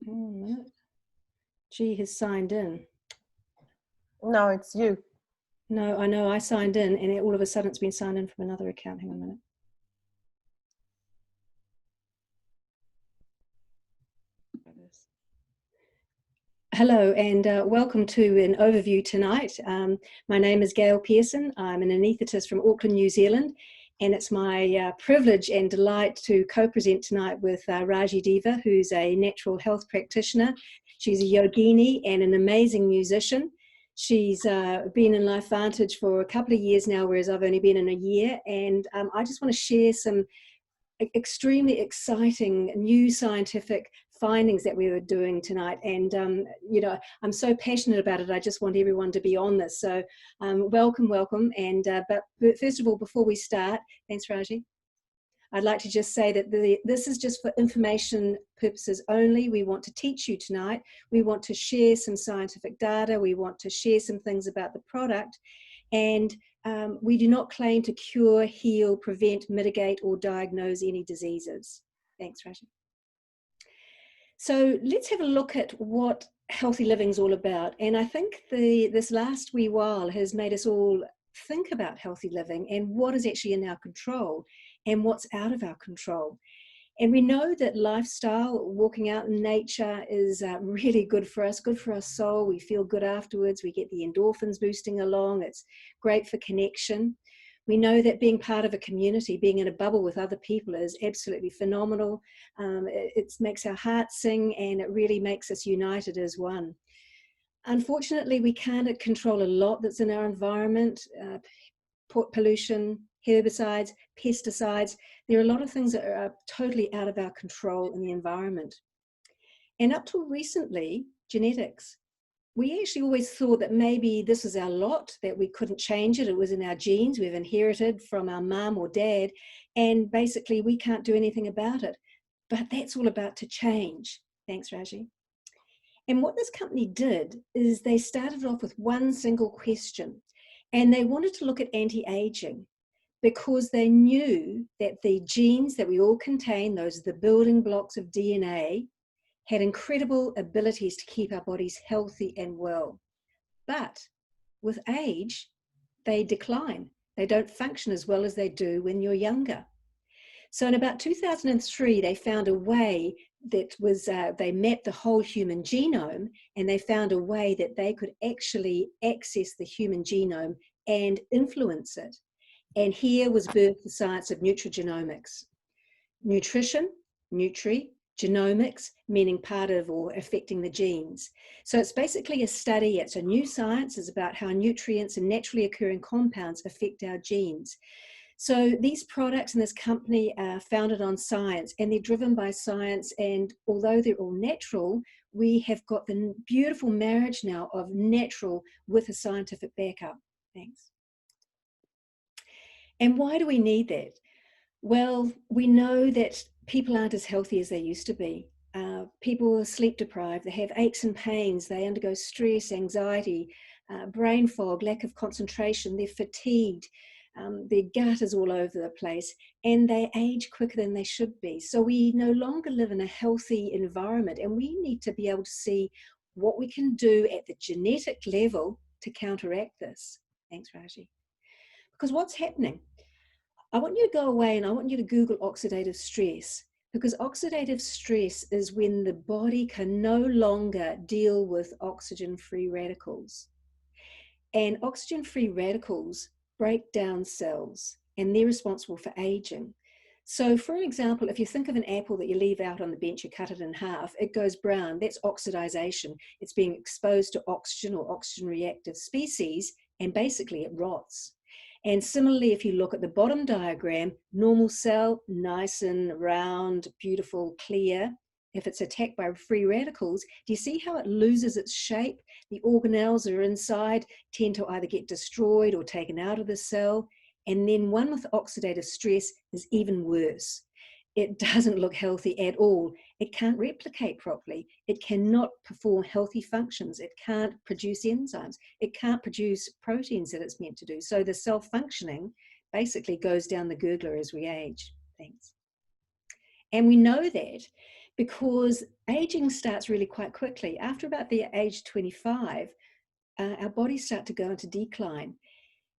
hang on a minute. G has signed in. No, it's you. No, I know, I signed in and all of a sudden it's been signed in from another account. Hang on a minute. Hello and welcome to an overview tonight. My name is Gail Pearson. I'm an anaesthetist from Auckland, New Zealand, and it's my privilege and delight to co-present tonight with Raji Deva, who's a natural health practitioner. She's a yogini and an amazing musician. She's been in LifeVantage for a couple of years now, whereas I've only been in a year, and I just want to share some extremely exciting new scientific findings that we were doing tonight, and you know, I'm so passionate about it. I just want everyone to be on this. So welcome, and but first of all, before we start, thanks Raji, I'd like to just say that this is just for information purposes only. We want to teach you tonight. We want to share some scientific data. We want to share some things about the product, and we do not claim to cure, heal, prevent, mitigate, or diagnose any diseases. Thanks, Raji. So let's have a look at what healthy living is all about. And I think this last wee while has made us all think about healthy living and what is actually in our control and what's out of our control. And we know that lifestyle, walking out in nature, is really good for us, good for our soul. We feel good afterwards. We get the endorphins boosting along. It's great for connection. We know that being part of a community, being in a bubble with other people is absolutely phenomenal. It makes our hearts sing, and it really makes us united as one. Unfortunately, we can't control a lot that's in our environment. Pollution, herbicides, pesticides. There are a lot of things that are totally out of our control in the environment. And up till recently, genetics. We actually always thought that maybe this was our lot, that we couldn't change it. It was in our genes. We've inherited from our mum or dad, and basically we can't do anything about it. But that's all about to change. Thanks, Raji. And what this company did is they started off with one single question, and they wanted to look at anti-aging, because they knew that the genes that we all contain, those are the building blocks of DNA, had incredible abilities to keep our bodies healthy and well. But with age, they decline. They don't function as well as they do when you're younger. So in about 2003, they found a way that was, they mapped the whole human genome, and they found a way that they could actually access the human genome and influence it. And here was birthed the science of nutrigenomics. Nutrition, genomics, meaning part of or affecting the genes. So it's basically a study, it's a new science, it's about how nutrients and naturally occurring compounds affect our genes. So these products and this company are founded on science, and they're driven by science, and although they're all natural, we have got the beautiful marriage now of natural with a scientific backup. Thanks. And why do we need that? Well, we know that people aren't as healthy as they used to be. People are sleep deprived, they have aches and pains, they undergo stress, anxiety, brain fog, lack of concentration, they're fatigued, their gut is all over the place, and they age quicker than they should be. So we no longer live in a healthy environment, and we need to be able to see what we can do at the genetic level to counteract this. Thanks, Raji. Because what's happening? I want you to go away and I want you to Google oxidative stress, because oxidative stress is when the body can no longer deal with oxygen-free radicals. And oxygen-free radicals break down cells, and they're responsible for aging. So for example, if you think of an apple that you leave out on the bench, you cut it in half, it goes brown. That's oxidization. It's being exposed to oxygen or oxygen reactive species, and basically it rots. And similarly, if you look at the bottom diagram, normal cell, nice and round, beautiful, clear. If it's attacked by free radicals, do you see how it loses its shape? The organelles that are inside tend to either get destroyed or taken out of the cell. And then one with oxidative stress is even worse. It doesn't look healthy at all. It can't replicate properly. It cannot perform healthy functions. It can't produce enzymes. It can't produce proteins that it's meant to do. So the cell functioning basically goes down the gurgler as we age. Thanks. And we know that because aging starts really quite quickly. After about the age 25, our bodies start to go into decline.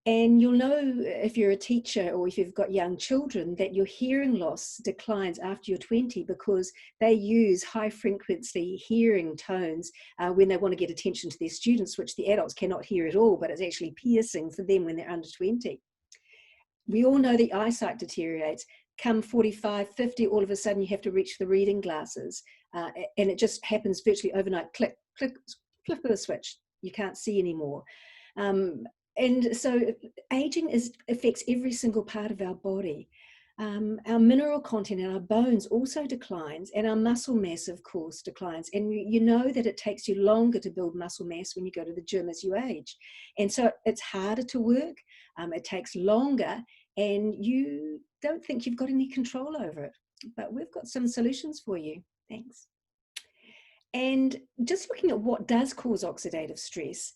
And you'll know if you're a teacher or if you've got young children that your hearing loss declines after you're 20 because they use high frequency hearing tones when they want to get attention to their students, which the adults cannot hear at all, but it's actually piercing for them when they're under 20. We all know the eyesight deteriorates. Come 45, 50, all of a sudden you have to reach for the reading glasses. And it just happens virtually overnight. Click, click, flip of a switch. You can't see anymore. And so aging affects every single part of our body. Our mineral content in our bones also declines, and our muscle mass, of course, declines. And you know that it takes you longer to build muscle mass when you go to the gym as you age. And so it's harder to work, it takes longer, and you don't think you've got any control over it. But we've got some solutions for you. Thanks. And just looking at what does cause oxidative stress,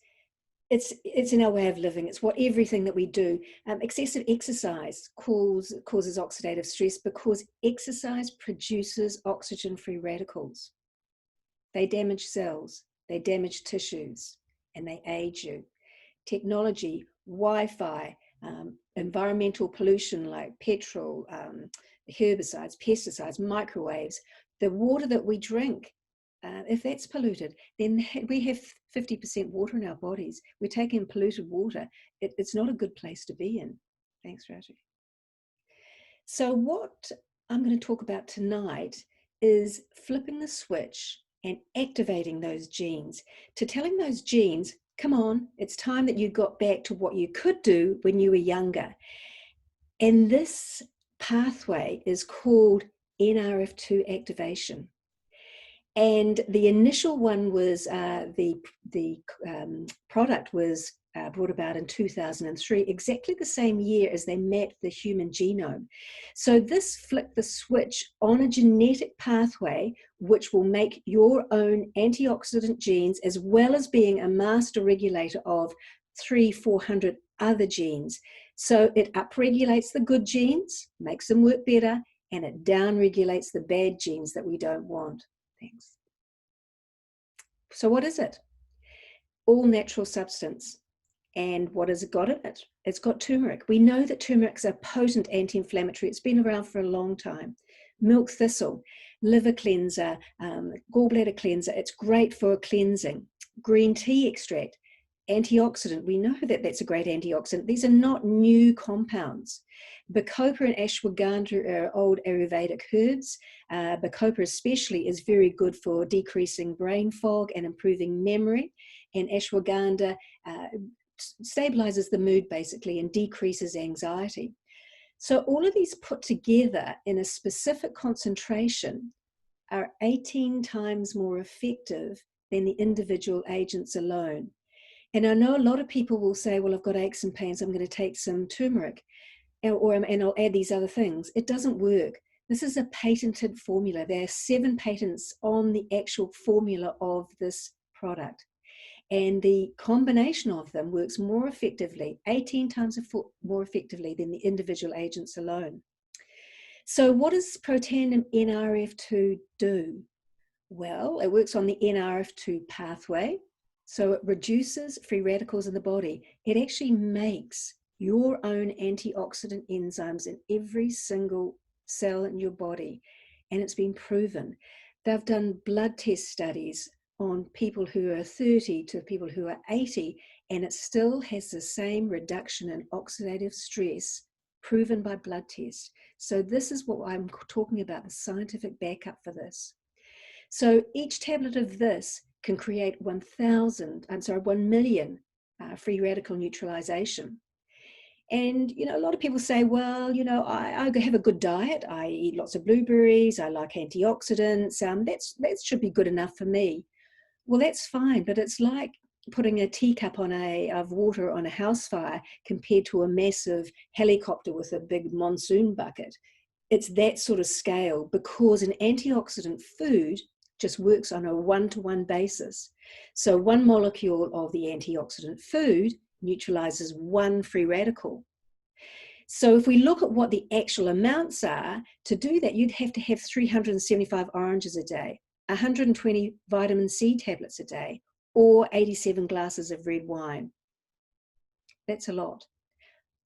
it's in our way of living. It's what everything that we do. Excessive exercise causes oxidative stress because exercise produces oxygen-free radicals. They damage cells, they damage tissues, and they age you. Technology, Wi-Fi, environmental pollution like petrol, herbicides, pesticides, microwaves, the water that we drink, if that's polluted, then we have 50% water in our bodies. We're taking polluted water. It's not a good place to be in. Thanks, Raji. So what I'm going to talk about tonight is flipping the switch and activating those genes, to telling those genes, come on, it's time that you got back to what you could do when you were younger. And this pathway is called NRF2 activation. And the initial one was the product was brought about in 2003, exactly the same year as they mapped the human genome. So this flipped the switch on a genetic pathway which will make your own antioxidant genes, as well as being a master regulator of 300-400 other genes. So it upregulates the good genes, makes them work better, and it downregulates the bad genes that we don't want. Thanks. So what is it? All natural substance. And what has it got in it? It's got turmeric. We know that turmeric is a potent anti-inflammatory. It's been around for a long time. Milk thistle, liver cleanser, gallbladder cleanser. It's great for cleansing. Green tea extract, antioxidant. We know that that's a great antioxidant. These are not new compounds. Bacopa and ashwagandha are old Ayurvedic herbs. Bacopa especially is very good for decreasing brain fog and improving memory. And ashwagandha stabilizes the mood basically and decreases anxiety. So all of these put together in a specific concentration are 18 times more effective than the individual agents alone. And I know a lot of people will say, well, I've got aches and pains, I'm going to take some turmeric, and I'll add these other things. It doesn't work. This is a patented formula. There are 7 patents on the actual formula of this product. And the combination of them works more effectively, 18 times more effectively than the individual agents alone. So what does Protandim NRF2 do? Well, it works on the NRF2 pathway. So it reduces free radicals in the body. It actually makes your own antioxidant enzymes in every single cell in your body. And it's been proven. They've done blood test studies on people who are 30 to people who are 80, and it still has the same reduction in oxidative stress proven by blood tests. So this is what I'm talking about, the scientific backup for this. So each tablet of this can create 1 million free radical neutralization. And, you know, a lot of people say, well, you know, I have a good diet. I eat lots of blueberries. I like antioxidants. That should be good enough for me. Well, that's fine, but it's like putting a teacup of water on a house fire compared to a massive helicopter with a big monsoon bucket. It's that sort of scale, because an antioxidant food just works on a one-to-one basis. So 1 molecule of the antioxidant food neutralizes 1 free radical. So if we look at what the actual amounts are, to do that, you'd have to have 375 oranges a day, 120 vitamin C tablets a day, or 87 glasses of red wine. That's a lot.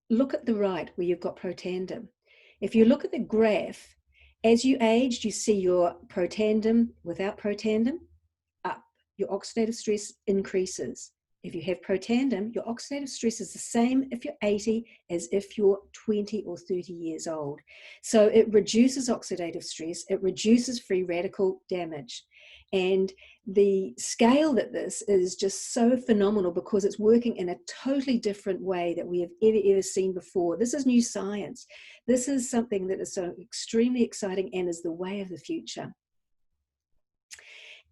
Look at the right where you've got protandem. If you look at the graph, as you age, you see your protandem without protandem up. Your oxidative stress increases. If you have protandem, your oxidative stress is the same if you're 80 as if you're 20 or 30 years old. So it reduces oxidative stress, it reduces free radical damage. And the scale that this is just so phenomenal because it's working in a totally different way that we have ever seen before. This is new science. This is something that is so extremely exciting and is the way of the future.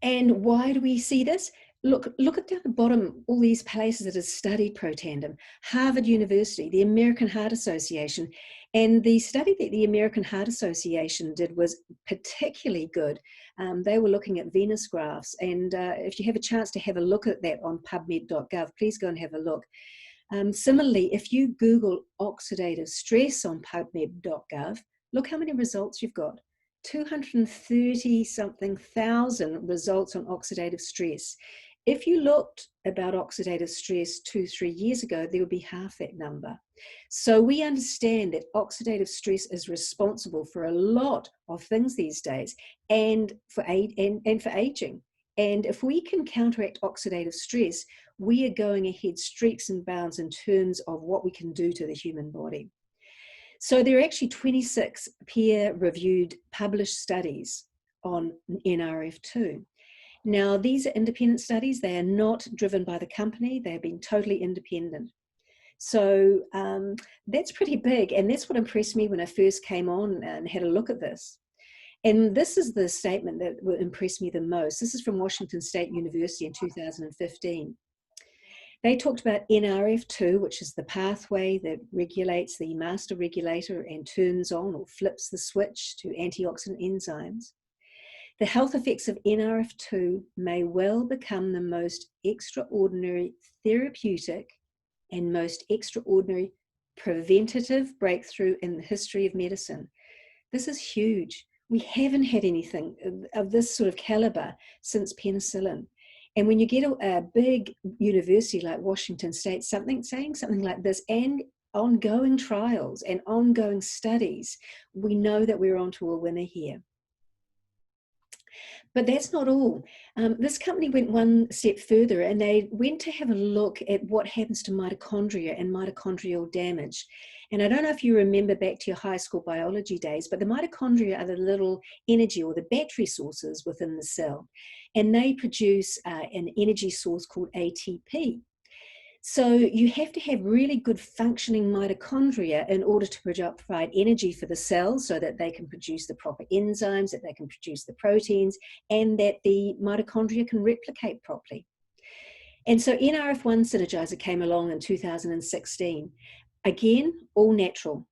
And why do we see this? Look at down the bottom, all these places that have studied protandem. Harvard University, the American Heart Association. And the study that the American Heart Association did was particularly good. They were looking at venous grafts. And if you have a chance to have a look at that on pubmed.gov, please go and have a look. Similarly, if you Google oxidative stress on pubmed.gov, look how many results you've got. 230 something thousand results on oxidative stress. If you looked about oxidative stress 2-3 years ago, there would be half that number. So we understand that oxidative stress is responsible for a lot of things these days and for aging. And if we can counteract oxidative stress, we are going ahead streaks and bounds in terms of what we can do to the human body. So there are actually 26 peer-reviewed published studies on NRF2. Now, these are independent studies. They are not driven by the company. They have been totally independent. So that's pretty big. And that's what impressed me when I first came on and had a look at this. And this is the statement that will impress me the most. This is from Washington State University in 2015. They talked about NRF2, which is the pathway that regulates the master regulator and turns on or flips the switch to antioxidant enzymes. The health effects of NRF2 may well become the most extraordinary therapeutic and most extraordinary preventative breakthrough in the history of medicine. This is huge. We haven't had anything of this sort of caliber since penicillin. And when you get a big university like Washington State saying something like this, and ongoing trials and ongoing studies, we know that we're onto a winner here. But that's not all. This company went one step further and they went to have a look at what happens to mitochondria and mitochondrial damage. And I don't know if you remember back to your high school biology days, but the mitochondria are the little energy or the battery sources within the cell. And they produce an energy source called ATP. So you have to have really good functioning mitochondria in order to provide energy for the cells so that they can produce the proper enzymes, that they can produce the proteins, and that the mitochondria can replicate properly. And so NRF1 Synergizer came along in 2016. Again, all natural.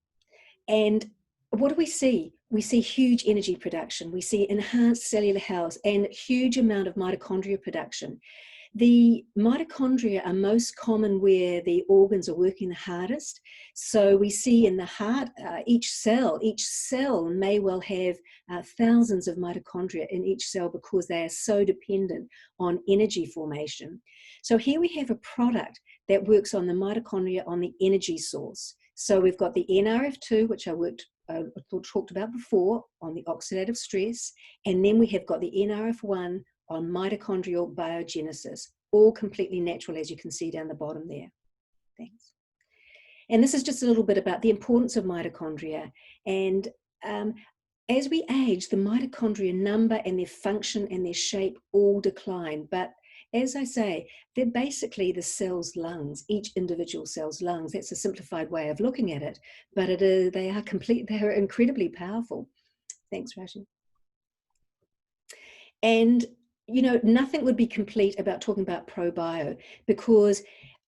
And what do we see? We see huge energy production. We see enhanced cellular health and huge amount of mitochondria production. The mitochondria are most common where the organs are working the hardest. So we see in the heart, each cell may well have thousands of mitochondria in each cell because they are so dependent on energy formation. So here we have a product that works on the mitochondria on the energy source. So we've got the NRF2, which I talked about before on the oxidative stress, and then we have got the NRF1 on mitochondrial biogenesis, all completely natural, as you can see down the bottom there. Thanks. And this is just a little bit about the importance of mitochondria. And as we age, the mitochondria number and their function and their shape all decline. But as I say, they're basically the cell's lungs, each individual cell's lungs. That's a simplified way of looking at it, but they are incredibly powerful. Thanks, Raji. And you know, nothing would be complete about talking about ProBio, because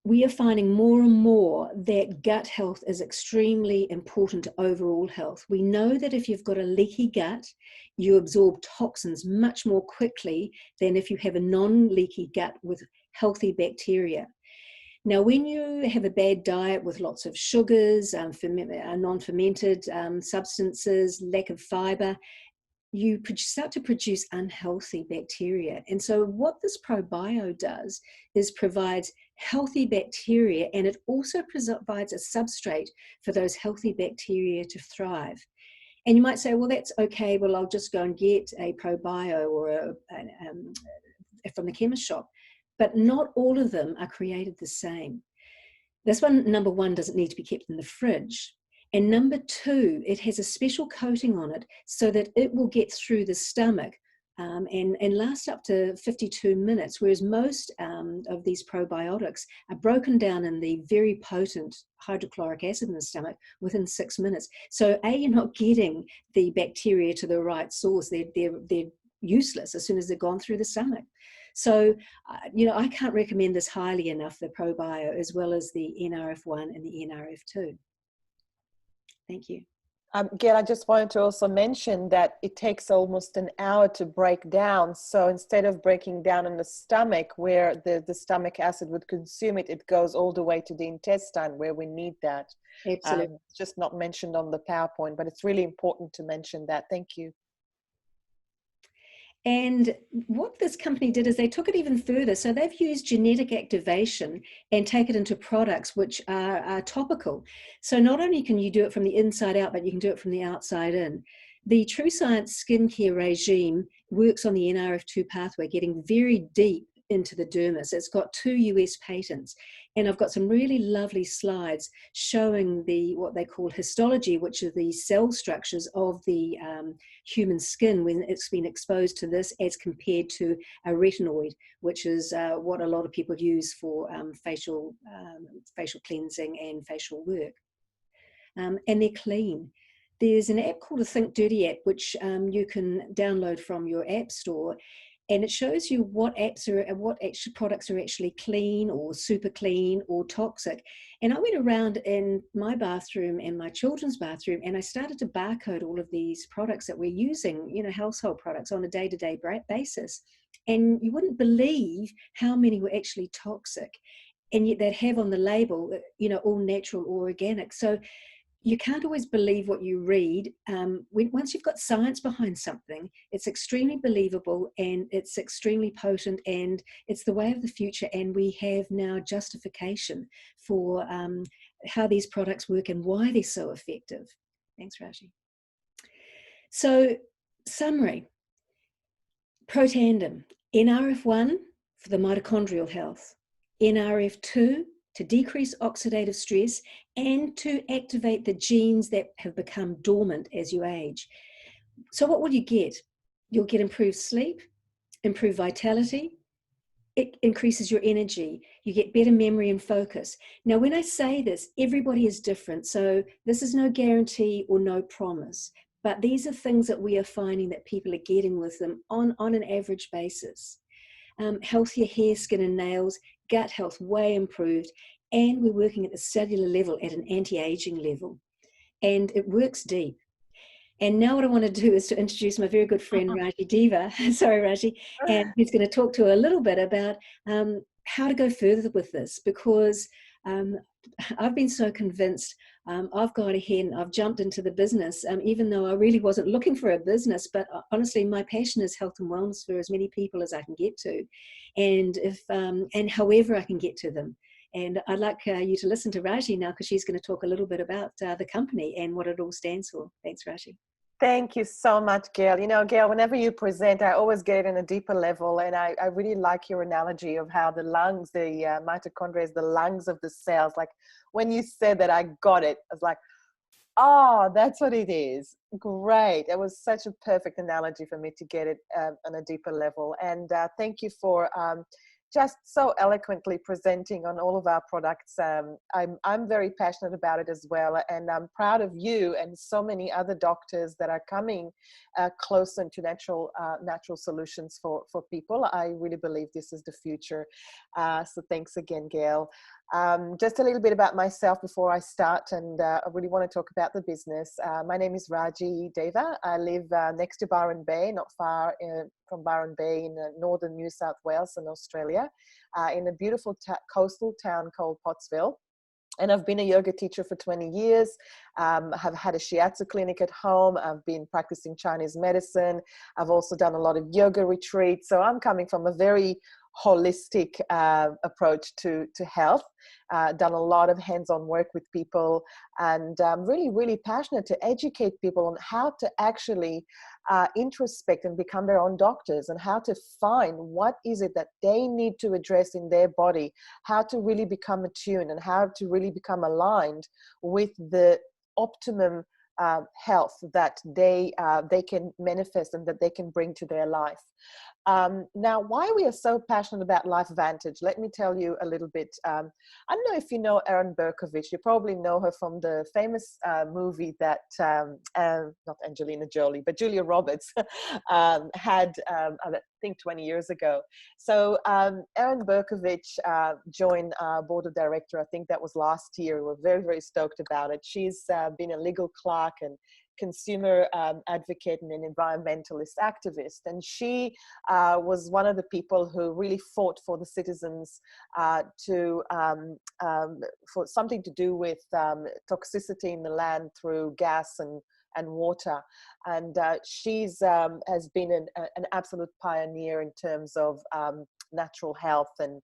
we are finding more and more that gut health is extremely important to overall health. We know that if you've got a leaky gut, you absorb toxins much more quickly than if you have a non-leaky gut with healthy bacteria. Now, when you have a bad diet with lots of sugars, non-fermented substances, lack of fiber, you start to produce unhealthy bacteria. And so what this probio does is provides healthy bacteria, and it also provides a substrate for those healthy bacteria to thrive. And you might say, well, that's okay, well, I'll just go and get a probio or from the chemist shop. But not all of them are created the same. This one, number one, doesn't need to be kept in the fridge. And number two, it has a special coating on it so that it will get through the stomach and last up to 52 minutes, whereas most of these probiotics are broken down in the very potent hydrochloric acid in the stomach within 6 minutes. So you're not getting the bacteria to the right source. They're useless as soon as they've gone through the stomach. So, I can't recommend this highly enough, the ProBio, as well as the NRF1 and the NRF2. Thank you. Gail, I just wanted to also mention that it takes almost an hour to break down. So instead of breaking down in the stomach where the stomach acid would consume it, it goes all the way to the intestine where we need that. Absolutely. It's just not mentioned on the PowerPoint, but it's really important to mention that. Thank you. And what this company did is they took it even further. So they've used genetic activation and take it into products which are topical. So not only can you do it from the inside out, but you can do it from the outside in. The True Science skincare regime works on the NRF2 pathway, getting very deep into the dermis. It's got 2 US patents. And I've got some really lovely slides showing what they call histology, which are the cell structures of the human skin when it's been exposed to this, as compared to a retinoid, which is what a lot of people use for facial cleansing and facial work. And they're clean. There's an app called the Think Dirty app, which you can download from your app store. And it shows you what products are actually clean or super clean or toxic. And I went around in my bathroom and my children's bathroom, and I started to barcode all of these products that we're using, household products on a day-to-day basis. And you wouldn't believe how many were actually toxic, and yet they'd have on the label, all natural or organic. So you can't always believe what you read. Once you've got science behind something, it's extremely believable and it's extremely potent, and it's the way of the future. And we have now justification for how these products work and why they're so effective. Thanks, Raji. So, summary. Protandem, NRF1 for the mitochondrial health, NRF2 to decrease oxidative stress and to activate the genes that have become dormant as you age. So what will you get? You'll get improved sleep, improved vitality. It increases your energy. You get better memory and focus. Now, when I say this, everybody is different. So this is no guarantee or no promise, but these are things that we are finding that people are getting with them on an average basis. Healthier hair, skin and nails, gut health way improved, and we're working at the cellular level at an anti-aging level, and it works deep. And now what I want to do is to introduce my very good friend Raji Deva, sorry Raji, and he's going to talk to her a little bit about how to go further with this, because I've been so convinced. I've gone ahead and I've jumped into the business, even though I really wasn't looking for a business. But honestly, my passion is health and wellness for as many people as I can get to, and however I can get to them. And I'd like you to listen to Raji now, because she's going to talk a little bit about the company and what it all stands for. Thanks, Raji. Thank you so much, Gail. Gail, whenever you present, I always get it in a deeper level. And I really like your analogy of how the lungs, the mitochondria is the lungs of the cells. Like when you said that, I got it. I was like, oh, that's what it is. Great. It was such a perfect analogy for me to get it on a deeper level. And thank you for just so eloquently presenting on all of our products. I'm very passionate about it as well, and I'm proud of you and so many other doctors that are coming closer to natural solutions for people. I really believe this is the future. So thanks again, Gail. Just a little bit about myself before I start, and I really want to talk about the business. My name is Raji Deva. I live next to Byron Bay, not far from Byron Bay in northern New South Wales in Australia, in a beautiful coastal town called Pottsville. And I've been a yoga teacher for 20 years. Have had a shiatsu clinic at home. I've been practicing Chinese medicine. I've also done a lot of yoga retreats. So I'm coming from a very holistic approach to health. Done a lot of hands-on work with people, and I'm really, really passionate to educate people on how to actually introspect and become their own doctors, and how to find what is it that they need to address in their body, how to really become attuned, and how to really become aligned with the optimum health that they can manifest and that they can bring to their life. Now, why we are so passionate about Life Vantage, let me tell you a little bit. I don't know if you know Erin Berkovich. You probably know her from the famous movie that, not Angelina Jolie, but Julia Roberts had, I think 20 years ago. So Erin Berkovich joined our board of director. I think that was last year. We're very, very stoked about it. She's been a legal clerk and consumer advocate and an environmentalist activist, and she was one of the people who really fought for the citizens for something to do with toxicity in the land through gas and water. And she's has been an absolute pioneer in terms of natural health and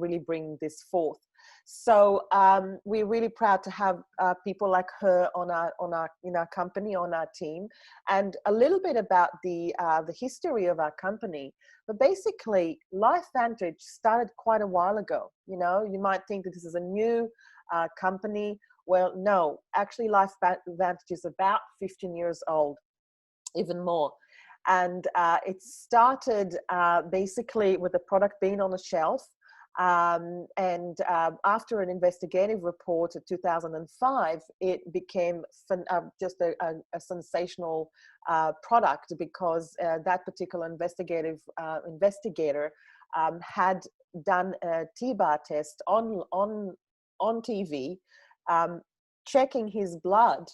really bringing this forth. So we're really proud to have people like her in our company, on our team. And a little bit about the history of our company. But basically, Life Vantage started quite a while ago. You know, you might think that this is a new company. Well, no, actually, Life Vantage is about 15 years old, even more. And it started basically with the product being on the shelf. After an investigative report in 2005, it became just a sensational product, because that particular investigator had done a T-bar test on TV, checking his blood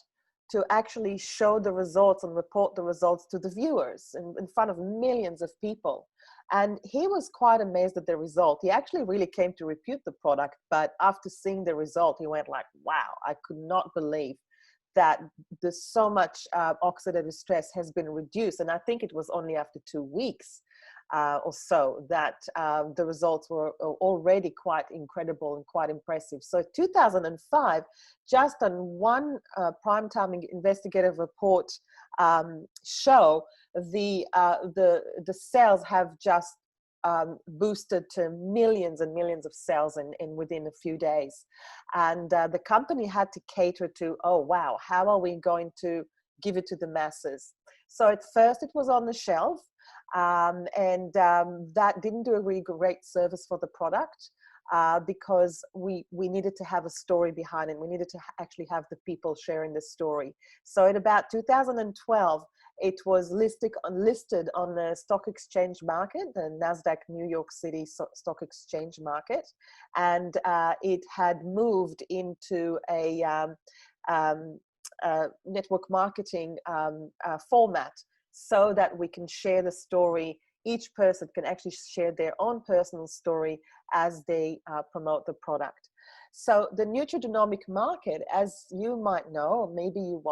to actually show the results and report the results to the viewers in front of millions of people. And he was quite amazed at the result. He actually really came to repute the product, but after seeing the result, he went like, wow, I could not believe that there's so much oxidative stress has been reduced. And I think it was only after 2 weeks or so that the results were already quite incredible and quite impressive. So 2005, just on one primetime investigative report show, the sales have just boosted to millions and millions of sales in within a few days. And the company had to cater to, oh wow, how are we going to give it to the masses? So at first it was on the shelf, that didn't do a really great service for the product, because we needed to have a story behind it. We needed to actually have the people sharing the story. So in about 2012, it was listed on the stock exchange market, the NASDAQ New York City stock exchange market, and it had moved into a network marketing format, so that we can share the story. Each person can actually share their own personal story as they promote the product. So the nutrigenomic market, as you might know, or maybe you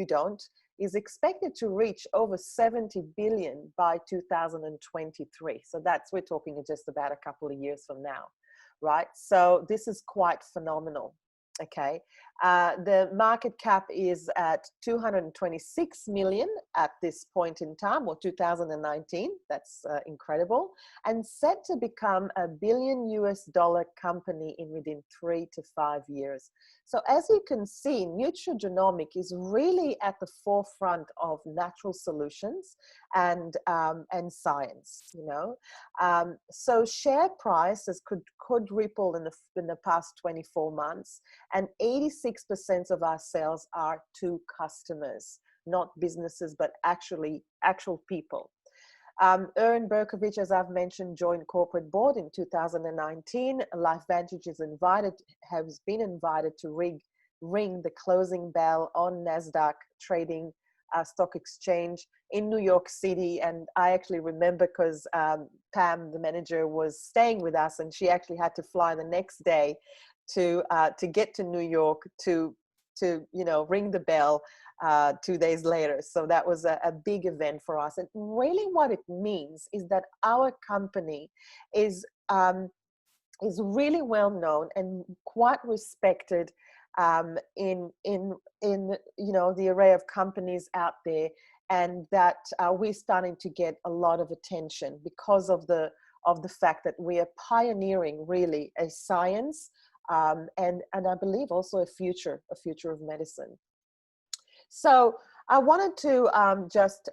don't, is expected to reach over 70 billion by 2023. So we're talking just about a couple of years from now, right? So this is quite phenomenal. Okay, the market cap is at 226 million at this point in time, or 2019. That's incredible, and set to become $1 billion company within 3 to 5 years. So as you can see, nutrigenomic is really at the forefront of natural solutions and science. You know, so share prices could quadruple in the past 24 months. And 86% of our sales are to customers, not businesses, but actual people. Erin Berkovich, as I've mentioned, joined corporate board in 2019. LifeVantage has been invited to ring the closing bell on NASDAQ trading stock exchange in New York City. And I actually remember because Pam, the manager, was staying with us, and she actually had to fly the next day to get to New York to ring the bell 2 days later. So that was a big event for us. And really what it means is that our company is really well known and quite respected in the array of companies out there, and that we're starting to get a lot of attention because of the fact that we are pioneering really a science and I believe also a future of medicine. So I wanted to just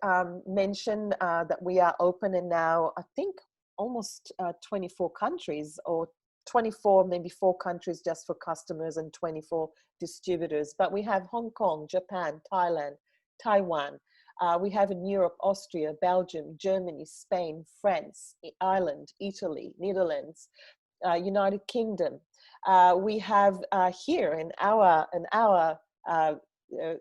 mention that we are open in now, I think, almost 24 countries, or 24, maybe 4 countries just for customers and 24 distributors. But we have Hong Kong, Japan, Thailand, Taiwan. We have in Europe, Austria, Belgium, Germany, Spain, France, Ireland, Italy, Netherlands, United Kingdom. We have here in our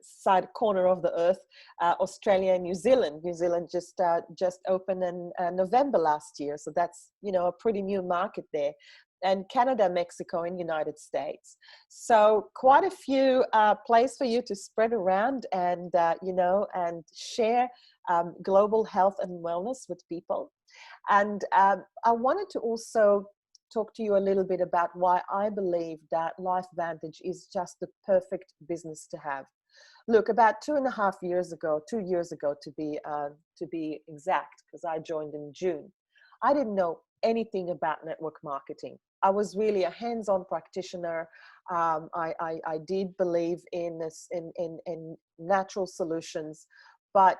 side corner of the earth, Australia and New Zealand. New Zealand just opened in November last year, so that's a pretty new market there. And Canada, Mexico, and United States. So quite a few places for you to spread around and and share global health and wellness with people. And I wanted to also talk to you a little bit about why I believe that LifeVantage is just the perfect business to have. Look, about 2.5 years ago, 2 years ago to be exact, because I joined in June, I didn't know anything about network marketing. I was really a hands-on practitioner. I did believe in this, in natural solutions, but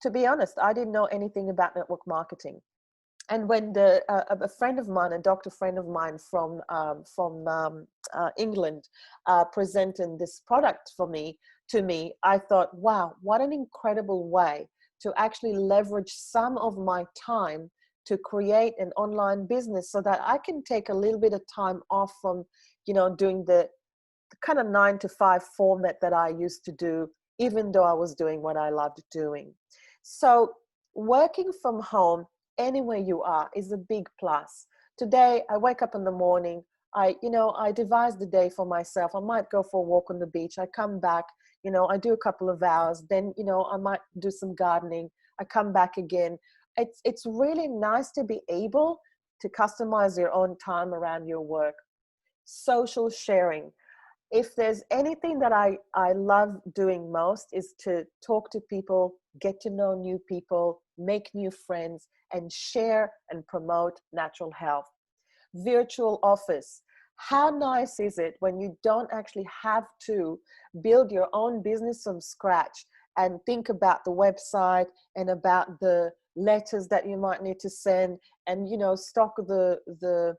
to be honest, I didn't know anything about network marketing. And when a friend of mine, a doctor friend of mine from England, presented this product to me, I thought, wow, what an incredible way to actually leverage some of my time to create an online business, so that I can take a little bit of time off from, doing the kind of 9-to-5 format that I used to do, even though I was doing what I loved doing. So working from home, anywhere you are, is a big plus. Today, I wake up in the morning, I devise the day for myself. I might go for a walk on the beach. I come back, I do a couple of hours. Then, I might do some gardening. I come back again. It's really nice to be able to customize your own time around your work. Social sharing. If there's anything that I love doing most, is to talk to people, get to know new people, make new friends, and share and promote natural health. Virtual office. How nice is it when you don't actually have to build your own business from scratch and think about the website and about the letters that you might need to send, and stock the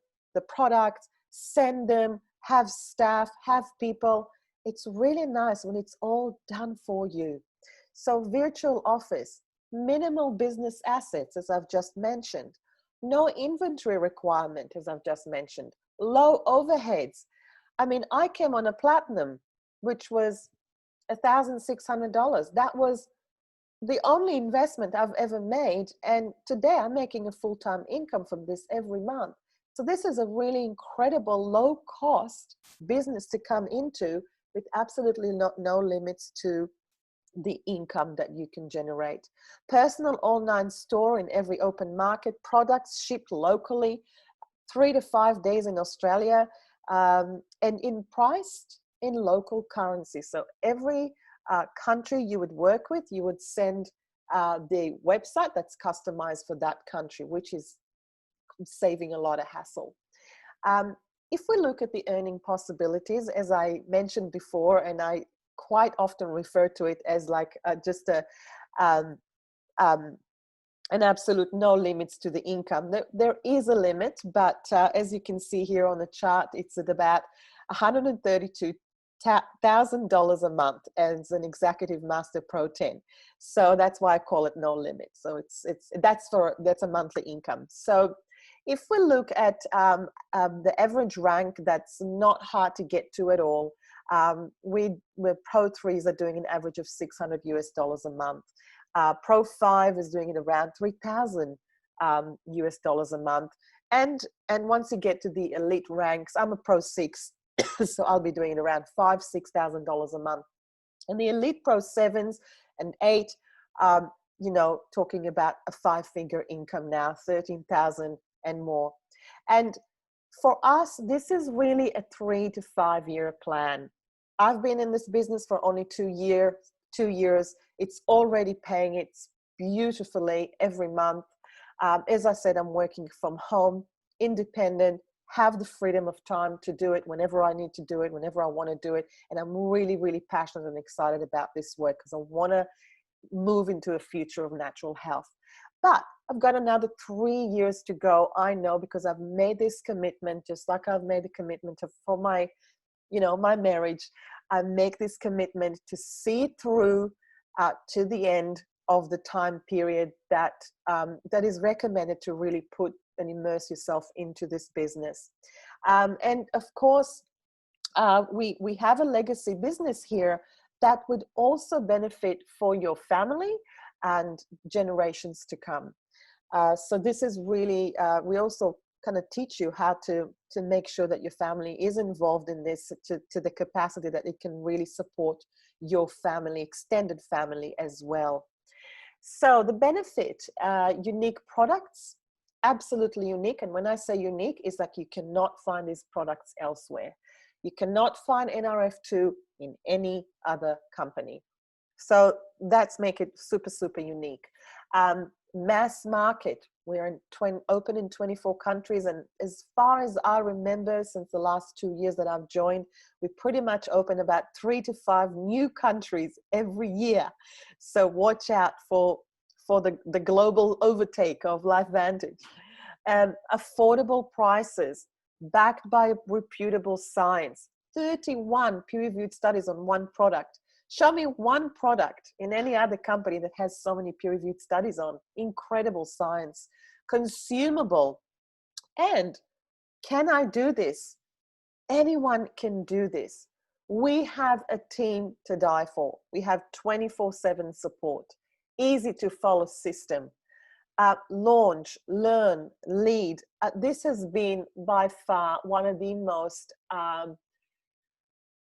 product, send them, have staff, have people. It's really nice when it's all done for you. So virtual office, minimal business assets, as I've just mentioned, no inventory requirement, as I've just mentioned, low overheads. I mean, I came on a platinum, which was $1,600. That was the only investment I've ever made. And today I'm making a full-time income from this every month. So this is a really incredible low cost business to come into, with absolutely no limits to the income that you can generate. Personal online store in every open market, products shipped locally, 3 to 5 days in Australia, and priced in local currency. So every country you would work with, you would send the website that's customized for that country, which is saving a lot of hassle. If we look at the earning possibilities, as I mentioned before, and I quite often refer to it as like just an absolute no limits to the income. There is a limit, but as you can see here on the chart, it's at about $1,000 a month as an executive master pro 10. So that's why I call it no limit. So that's a monthly income. So if we look at the average rank, that's not hard to get to at all. We're Pro 3s are doing an average of $600 a month. Pro 5 is doing it around $3,000 a month. And once you get to the elite ranks, I'm a Pro 6, so I'll be doing it around $5,000-$6,000 a month. And the elite Pro 7s and 8, talking about a 5-figure income now, 13,000 and more. And for us, this is really a 3 to 5 year plan. I've been in this business for only 2 years. It's already paying it beautifully every month. As I said, I'm working from home, independent, have the freedom of time to do it whenever I need to do it, whenever I want to do it. And I'm really, really passionate and excited about this work because I want to move into a future of natural health. But I've got another 3 years to go. I know, because I've made this commitment, just like I've made a commitment for my marriage. I make this commitment to see it through to the end of the time period that is recommended to really put and immerse yourself into this business. And of course, we have a legacy business here that would also benefit for your family and generations to come. So this is really, we also kind of teach you how to make sure that your family is involved in this to the capacity that it can really support your family, extended family as well. So the benefit, unique products, absolutely unique. And when I say unique, it's like you cannot find these products elsewhere. You cannot find NRF2 in any other company. So that's make it super, super unique. Mass market, we're open in 24 countries. And as far as I remember, since the last 2 years that I've joined, we pretty much open about 3 to 5 new countries every year. So watch out for the global overtake of LifeVantage. Affordable prices, backed by reputable science, 31 peer-reviewed studies on one product. Show me one product in any other company that has so many peer-reviewed studies on. Incredible science. Consumable. And can I do this? Anyone can do this. We have a team to die for. We have 24/7 support. Easy to follow system. Launch, learn, lead. This has been by far one of the most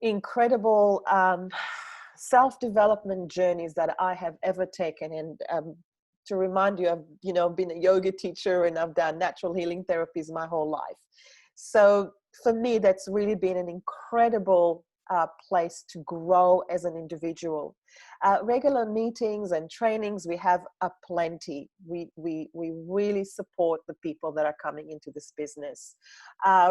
incredible self-development journeys that I have ever taken. And to remind you, I've been a yoga teacher and I've done natural healing therapies my whole life. So for me, that's really been an incredible place to grow as an individual. Regular meetings and trainings, we have plenty. We really support the people that are coming into this business.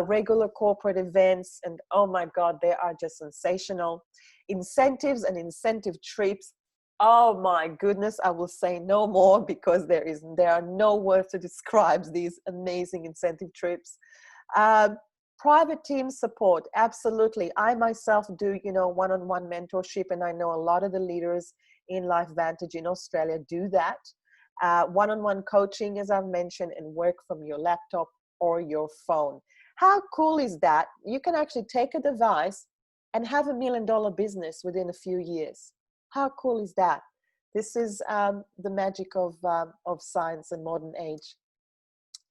Regular corporate events, and oh my God, they are just sensational. Incentives and incentive trips. Oh my goodness, I will say no more because there are no words to describe these amazing incentive trips. Private team support, absolutely. I myself do, one-on-one mentorship, and I know a lot of the leaders in LifeVantage in Australia do that. One-on-one coaching, as I've mentioned, and work from your laptop or your phone. How cool is that? You can actually take a device and have $1 million business within a few years. How cool is that? This is the magic of science and modern age.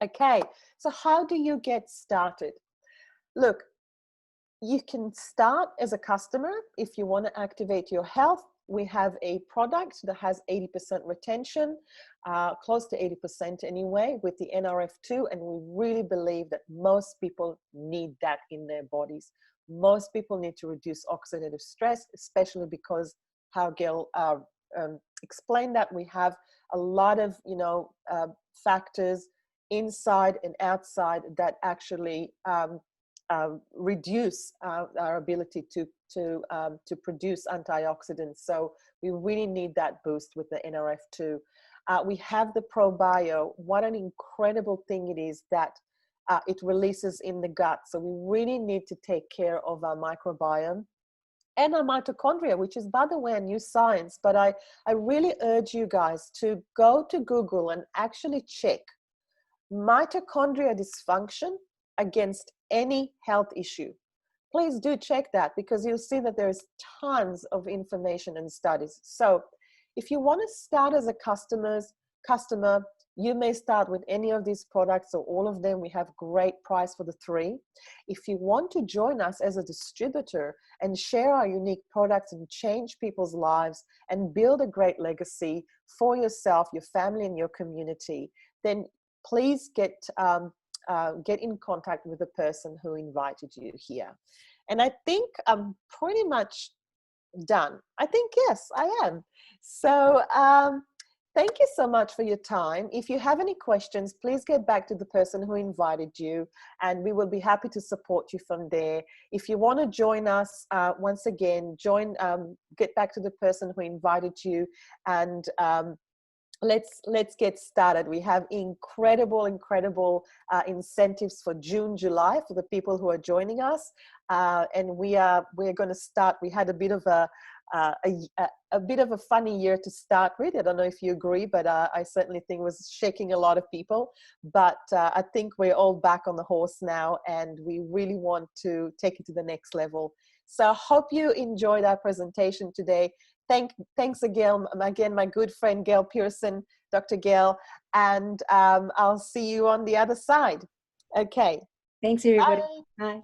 Okay, so how do you get started? Look, you can start as a customer if you want to activate your health. We have a product that has 80% retention, close to 80% anyway, with the NRF2, and we really believe that most people need that in their bodies. Most people need to reduce oxidative stress, especially because how Gail explained that we have a lot of factors inside and outside that actually reduce our ability to produce antioxidants. So we really need that boost with the NRF2. We have the ProBio. What an incredible thing it is that it releases in the gut. So we really need to take care of our microbiome. and our mitochondria, which is, by the way, a new science. But I really urge you guys to go to Google and actually check mitochondria dysfunction against any health issue. Please do check that, because you'll see that there's tons of information and studies. So if you want to start as a customer, you may start with any of these products or all of them. We have great price for the 3. If you want to join us as a distributor and share our unique products and change people's lives and build a great legacy for yourself, your family, and your community, then please get in contact with the person who invited you here. And I think I'm pretty much done. I think, yes, I am. So thank you so much for your time. If you have any questions, please get back to the person who invited you, and we will be happy to support you from there. If you want to join us, once again, get back to the person who invited you, and let's get started. We have incredible incentives for June, July for the people who are joining us, and we're going to start. We had a bit of a funny year to start with. I don't know if you agree, but I certainly think it was shaking a lot of people. But I think we're all back on the horse now, and we really want to take it to the next level. So I hope you enjoyed our presentation today. Thanks again, my good friend Gail Pearson, Dr. Gail, and I'll see you on the other side. Okay. Thanks, everybody. Bye. Bye.